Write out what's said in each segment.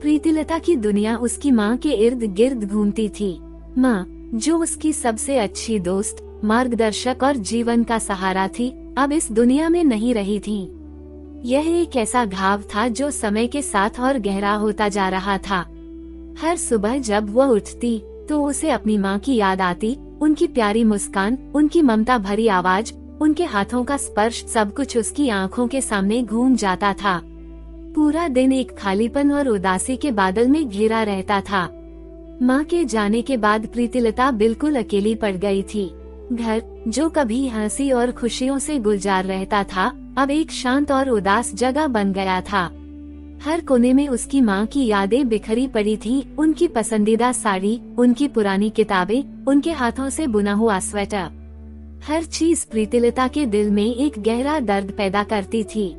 प्रीतिलता की दुनिया उसकी माँ के इर्द गिर्द घूमती थी। माँ, जो उसकी सबसे अच्छी दोस्त, मार्गदर्शक और जीवन का सहारा थी, अब इस दुनिया में नहीं रही थी। यह एक ऐसा घाव था जो समय के साथ और गहरा होता जा रहा था। हर सुबह जब वह उठती तो उसे अपनी माँ की याद आती, उनकी प्यारी मुस्कान, उनकी ममता भरी आवाज, उनके हाथों का स्पर्श, सब कुछ उसकी आंखों के सामने घूम जाता था। पूरा दिन एक खालीपन और उदासी के बादल में घिरा रहता था। माँ के जाने के बाद प्रीतिलता बिल्कुल अकेली पड़ गई थी। घर, जो कभी हंसी और खुशियों से गुलजार रहता था, अब एक शांत और उदास जगह बन गया था। हर कोने में उसकी माँ की यादें बिखरी पड़ी थीं, उनकी पसंदीदा साड़ी, उनकी पुरानी किताबें, उनके हाथों से बुना हुआ स्वेटर। हर चीज प्रीतिलता के दिल में एक गहरा दर्द पैदा करती थी।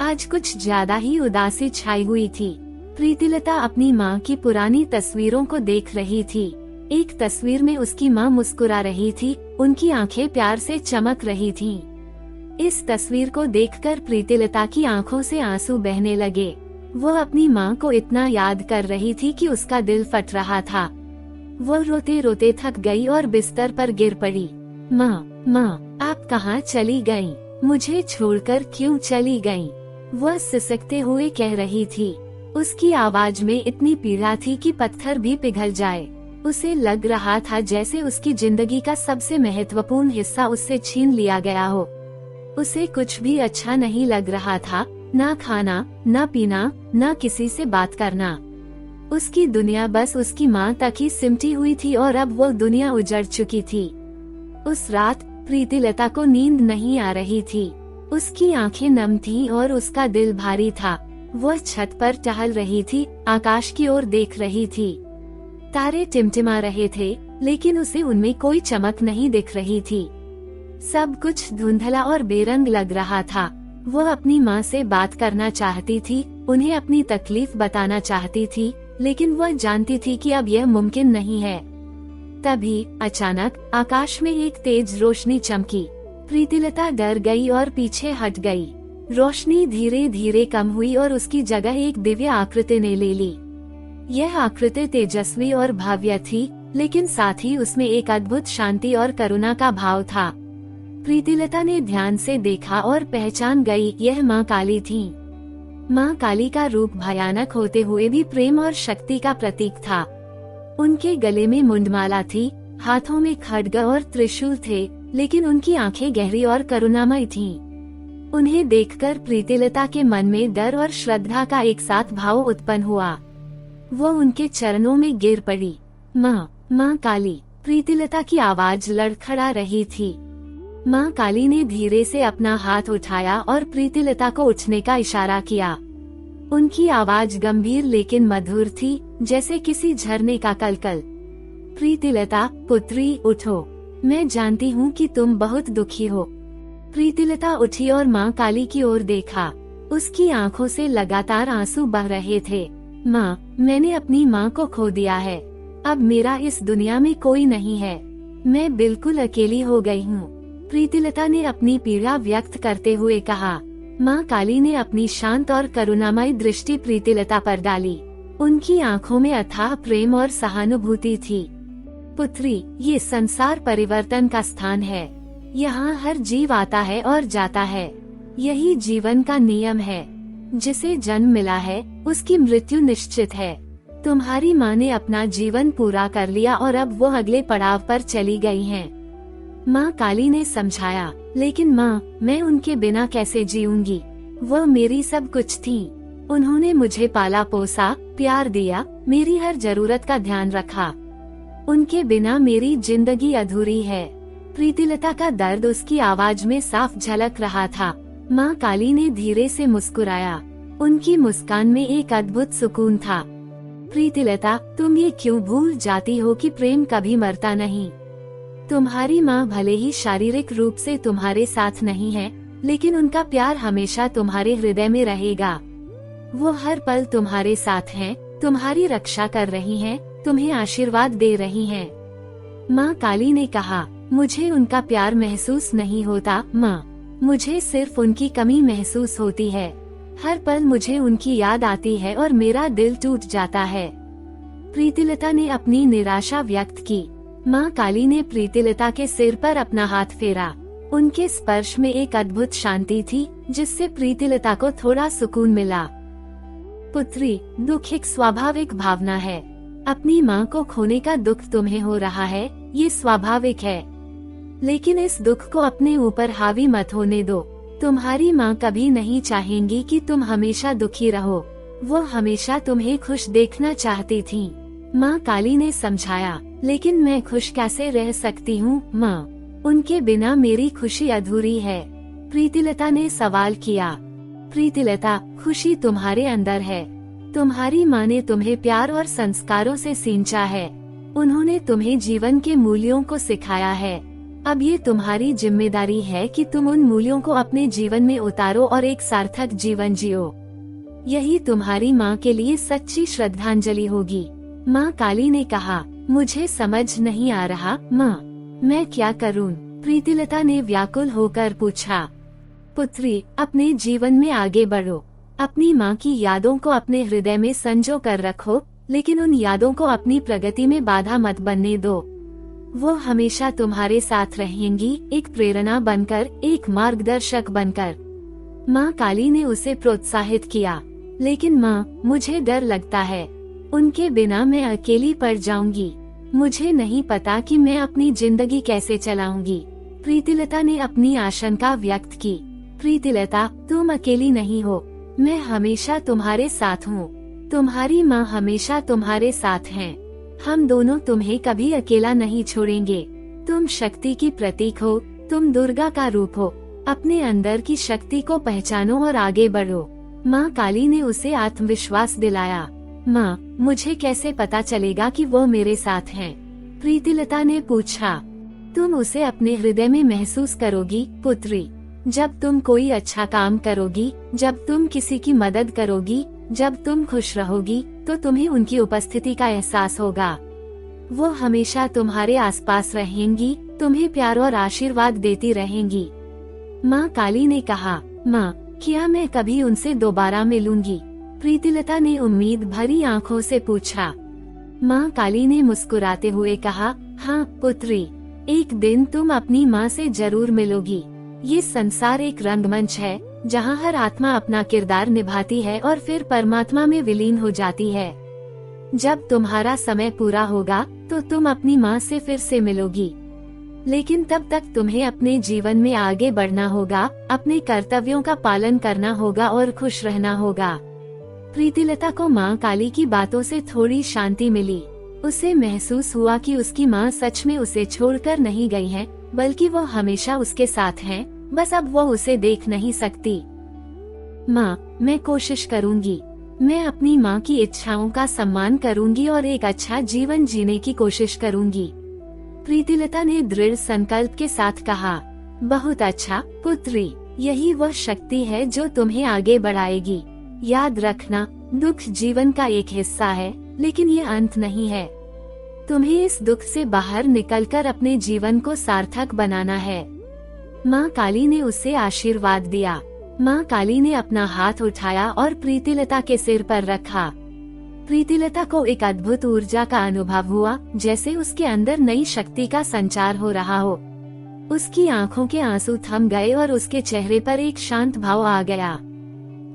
आज कुछ ज्यादा ही उदासी छाई हुई थी। प्रीतिलता अपनी माँ की पुरानी तस्वीरों को देख रही थी। एक तस्वीर में उसकी माँ मुस्कुरा रही थी, उनकी आंखें प्यार से चमक रही थीं। इस तस्वीर को देखकर प्रीतिलता की आंखों से आंसू बहने लगे। वह अपनी माँ को इतना याद कर रही थी कि उसका दिल फट रहा था। वह रोते रोते थक गई और बिस्तर पर गिर पड़ी। माँ, माँ, आप कहाँ चली गईं? मुझे छोड़कर क्यों चली गईं? वह सिसकते हुए कह रही थी। उसकी आवाज में इतनी पीड़ा थी कि पत्थर भी पिघल जाए। उसे लग रहा था जैसे उसकी जिंदगी का सबसे महत्वपूर्ण हिस्सा उससे छीन लिया गया हो। उसे कुछ भी अच्छा नहीं लग रहा था, ना खाना, ना पीना, ना किसी से बात करना। उसकी दुनिया बस उसकी माँ तक ही सिमटी हुई थी और अब वो दुनिया उजड़ चुकी थी। उस रात प्रीतिलता को नींद नहीं आ रही थी। उसकी आंखें नम थीं और उसका दिल भारी था। वह छत पर टहल रही थी, आकाश की ओर देख रही थी। तारे टिमटिमा रहे थे, लेकिन उसे उनमें कोई चमक नहीं दिख रही थी। सब कुछ धुंधला और बेरंग लग रहा था। वह अपनी माँ से बात करना चाहती थी, उन्हें अपनी तकलीफ बताना चाहती थी, लेकिन वह जानती थी कि अब यह मुमकिन नहीं है। तभी अचानक आकाश में एक तेज रोशनी चमकी। प्रीतिलता डर गई और पीछे हट गई। रोशनी धीरे धीरे कम हुई और उसकी जगह एक दिव्य आकृति ने ले ली। यह आकृति तेजस्वी और भव्य थी, लेकिन साथ ही उसमें एक अद्भुत शांति और करुणा का भाव था। प्रीतिलता ने ध्यान से देखा और पहचान गई, यह माँ काली थी। माँ काली का रूप भयानक होते हुए भी प्रेम और शक्ति का प्रतीक था। उनके गले में मुंडमाला थी, हाथों में खड्ग और त्रिशूल थे, लेकिन उनकी आंखें गहरी और करुणामय थीं। उन्हें देखकर प्रीतिलता के मन में डर और श्रद्धा का एक साथ भाव उत्पन्न हुआ। वो उनके चरणों में गिर पड़ी। माँ, माँ काली, प्रीतिलता की आवाज लड़खड़ा रही थी। माँ काली ने धीरे से अपना हाथ उठाया और प्रीतिलता को उठने का इशारा किया। उनकी आवाज गंभीर लेकिन मधुर थी, जैसे किसी झरने का कलकल। प्रीतिलता, पुत्री, उठो। मैं जानती हूँ कि तुम बहुत दुखी हो। प्रीतिलता उठी और माँ काली की ओर देखा। उसकी आंखों से लगातार आंसू बह रहे थे। माँ, मैंने अपनी माँ को खो दिया है। अब मेरा इस दुनिया में कोई नहीं है। मैं बिल्कुल अकेली हो गई हूँ। प्रीतिलता ने अपनी पीड़ा व्यक्त करते हुए कहा। माँ काली ने अपनी शांत और करुणामय दृष्टि प्रीतिलता पर डाली। उनकी आंखों में अथाह प्रेम और सहानुभूति थी। पुत्री, ये संसार परिवर्तन का स्थान है। यहाँ हर जीव आता है और जाता है। यही जीवन का नियम है। जिसे जन्म मिला है, उसकी मृत्यु निश्चित है। तुम्हारी माँ ने अपना जीवन पूरा कर लिया और अब वो अगले पड़ाव पर चली गई हैं। माँ काली ने समझाया। लेकिन माँ, मैं उनके बिना कैसे जीऊंगी? वह मेरी सब कुछ थी। उन्होंने मुझे पाला पोसा, प्यार दिया, मेरी हर जरूरत का ध्यान रखा। उनके बिना मेरी जिंदगी अधूरी है। प्रीतिलता का दर्द उसकी आवाज में साफ झलक रहा था। माँ काली ने धीरे से मुस्कुराया। उनकी मुस्कान में एक अद्भुत सुकून था। प्रीतिलता, तुम ये क्यों भूल जाती हो कि प्रेम कभी मरता नहीं? तुम्हारी माँ भले ही शारीरिक रूप से तुम्हारे साथ नहीं है, लेकिन उनका प्यार हमेशा तुम्हारे हृदय में रहेगा। वो हर पल तुम्हारे साथ हैं, तुम्हारी रक्षा कर रही हैं, तुम्हें आशीर्वाद दे रही हैं। माँ काली ने कहा। मुझे उनका प्यार महसूस नहीं होता माँ, मुझे सिर्फ उनकी कमी महसूस होती है। हर पल मुझे उनकी याद आती है और मेरा दिल टूट जाता है। प्रीतिलता ने अपनी निराशा व्यक्त की। माँ काली ने प्रीतिलता के सिर पर अपना हाथ फेरा। उनके स्पर्श में एक अद्भुत शांति थी, जिससे प्रीतिलता को थोड़ा सुकून मिला। पुत्री, दुख एक स्वाभाविक भावना है। अपनी माँ को खोने का दुख तुम्हें हो रहा है, ये स्वाभाविक है। लेकिन इस दुख को अपने ऊपर हावी मत होने दो। तुम्हारी माँ कभी नहीं चाहेंगी कि तुम हमेशा दुखी रहो। वो हमेशा तुम्हें खुश देखना चाहती थी। माँ काली ने समझाया। लेकिन मैं खुश कैसे रह सकती हूँ माँ? उनके बिना मेरी खुशी अधूरी है। प्रीतिलता ने सवाल किया। प्रीतिलता, खुशी तुम्हारे अंदर है। तुम्हारी माँ ने तुम्हें प्यार और संस्कारों से सींचा है। उन्होंने तुम्हें जीवन के मूल्यों को सिखाया है। अब ये तुम्हारी जिम्मेदारी है कि तुम उन मूल्यों को अपने जीवन में उतारो और एक सार्थक जीवन जियो। यही तुम्हारी माँ के लिए सच्ची श्रद्धांजलि होगी। माँ काली ने कहा, मुझे समझ नहीं आ रहा माँ, मैं क्या करूँ? प्रीतिलता ने व्याकुल होकर पूछा। पुत्री, अपने जीवन में आगे बढ़ो। अपनी माँ की यादों को अपने हृदय में संजो कर रखो, लेकिन उन यादों को अपनी प्रगति में बाधा मत बनने दो। वो हमेशा तुम्हारे साथ रहेंगी, एक प्रेरणा बनकर, एक मार्गदर्शक बनकर। माँ काली ने उसे प्रोत्साहित किया। लेकिन माँ, मुझे डर लगता है। उनके बिना मैं अकेली पड़ जाऊंगी। मुझे नहीं पता कि मैं अपनी जिंदगी कैसे चलाऊंगी। प्रीतिलता ने अपनी आशंका व्यक्त की। प्रीतिलता, तुम अकेली नहीं हो। मैं हमेशा तुम्हारे साथ हूँ। तुम्हारी माँ हमेशा तुम्हारे साथ हैं। हम दोनों तुम्हें कभी अकेला नहीं छोड़ेंगे। तुम शक्ति की प्रतीक हो। तुम दुर्गा का रूप हो। अपने अंदर की शक्ति को पहचानो और आगे बढ़ो। माँ काली ने उसे आत्मविश्वास दिलाया। माँ, मुझे कैसे पता चलेगा कि वो मेरे साथ हैं? प्रीतिलता ने पूछा। तुम उसे अपने हृदय में महसूस करोगी पुत्री। जब तुम कोई अच्छा काम करोगी, जब तुम किसी की मदद करोगी, जब तुम खुश रहोगी, तो तुम्हें उनकी उपस्थिति का एहसास होगा। वो हमेशा तुम्हारे आसपास रहेंगी, तुम्हें प्यार और आशीर्वाद देती रहेंगी। माँ काली ने कहा। माँ, क्या मैं कभी उनसे दोबारा मिलूंगी? प्रीतिलता ने उम्मीद भरी आंखों से पूछा। माँ काली ने मुस्कुराते हुए कहा, हाँ पुत्री, एक दिन तुम अपनी माँ से जरूर मिलोगी। ये संसार एक रंगमंच है, जहाँ हर आत्मा अपना किरदार निभाती है और फिर परमात्मा में विलीन हो जाती है। जब तुम्हारा समय पूरा होगा, तो तुम अपनी माँ से फिर से मिलोगी। लेकिन तब तक तुम्हें अपने जीवन में आगे बढ़ना होगा, अपने कर्तव्यों का पालन करना होगा और खुश रहना होगा। प्रीतिलता को माँ काली की बातों से थोड़ी शांति मिली। उसे महसूस हुआ कि उसकी माँ सच में उसे छोड़कर नहीं गई है, बल्कि वो हमेशा उसके साथ हैं, बस अब वो उसे देख नहीं सकती। माँ, मैं कोशिश करूँगी। मैं अपनी माँ की इच्छाओं का सम्मान करूँगी और एक अच्छा जीवन जीने की कोशिश करूँगी। प्रीतिलता ने दृढ़ संकल्प के साथ कहा। बहुत अच्छा पुत्री, यही वह शक्ति है जो तुम्हें आगे बढ़ाएगी। याद रखना, दुख जीवन का एक हिस्सा है, लेकिन ये अंत नहीं है। तुम्हें इस दुख से बाहर निकलकर अपने जीवन को सार्थक बनाना है। माँ काली ने उसे आशीर्वाद दिया। माँ काली ने अपना हाथ उठाया और प्रीतिलता के सिर पर रखा। प्रीतिलता को एक अद्भुत ऊर्जा का अनुभव हुआ, जैसे उसके अंदर नई शक्ति का संचार हो रहा हो। उसकी आंखों के आंसू थम गए और उसके चेहरे पर एक शांत भाव आ गया।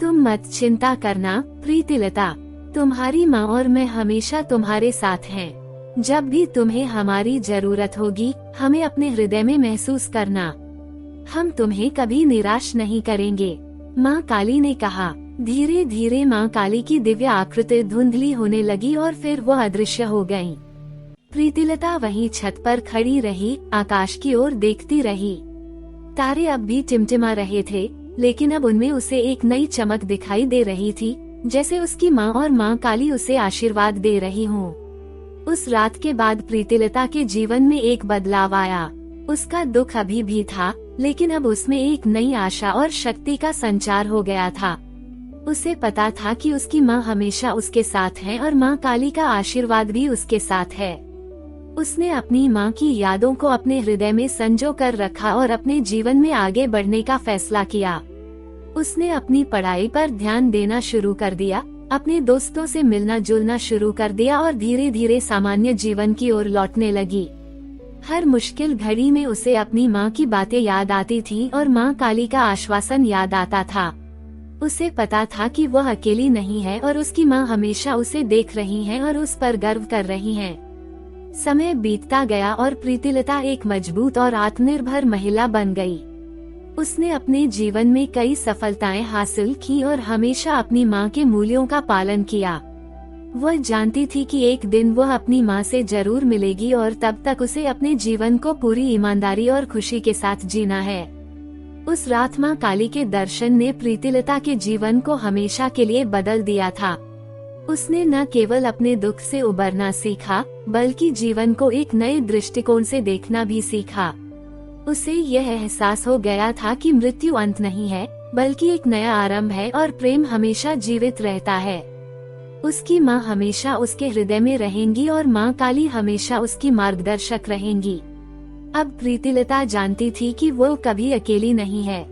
तुम मत चिंता करना प्रीतिलता, तुम्हारी माँ और मैं हमेशा तुम्हारे साथ हैं। जब भी तुम्हें हमारी जरूरत होगी, हमें अपने हृदय में महसूस करना। हम तुम्हें कभी निराश नहीं करेंगे। माँ काली ने कहा। धीरे धीरे माँ काली की दिव्य आकृति धुंधली होने लगी और फिर वो अदृश्य हो गयी। प्रीतिलता वहीं छत पर खड़ी रही, आकाश की ओर देखती रही। तारे अब भी टिमटिमा रहे थे, लेकिन अब उनमें उसे एक नई चमक दिखाई दे रही थी, जैसे उसकी माँ और माँ काली उसे आशीर्वाद दे रही हों। उस रात के बाद प्रीतिलता के जीवन में एक बदलाव आया। उसका दुख अभी भी था, लेकिन अब उसमें एक नई आशा और शक्ति का संचार हो गया था। उसे पता था कि उसकी माँ हमेशा उसके साथ है और माँ काली का आशीर्वाद भी उसके साथ है। उसने अपनी माँ की यादों को अपने हृदय में संजो कर रखा और अपने जीवन में आगे बढ़ने का फैसला किया। उसने अपनी पढ़ाई पर ध्यान देना शुरू कर दिया, अपने दोस्तों से मिलना जुलना शुरू कर दिया और धीरे धीरे सामान्य जीवन की ओर लौटने लगी। हर मुश्किल घड़ी में उसे अपनी माँ की बातें याद आती थी और माँ काली का आश्वासन याद आता था। उसे पता था कि वह अकेली नहीं है और उसकी माँ हमेशा उसे देख रही हैं और उस पर गर्व कर रही हैं। समय बीतता गया और प्रीतिलता एक मजबूत और आत्मनिर्भर महिला बन गई। उसने अपने जीवन में कई सफलताएं हासिल की और हमेशा अपनी माँ के मूल्यों का पालन किया। वह जानती थी कि एक दिन वह अपनी माँ से जरूर मिलेगी और तब तक उसे अपने जीवन को पूरी ईमानदारी और खुशी के साथ जीना है। उस रात माँ काली के दर्शन ने प्रीतिलता के जीवन को हमेशा के लिए बदल दिया था। उसने न केवल अपने दुख से उबरना सीखा, बल्कि जीवन को एक नए दृष्टिकोण से देखना भी सीखा। उसे यह एहसास हो गया था कि मृत्यु अंत नहीं है, बल्कि एक नया आरंभ है और प्रेम हमेशा जीवित रहता है। उसकी माँ हमेशा उसके हृदय में रहेंगी और माँ काली हमेशा उसकी मार्गदर्शक रहेंगी। अब प्रीतिलता जानती थी कि वो कभी अकेली नहीं है।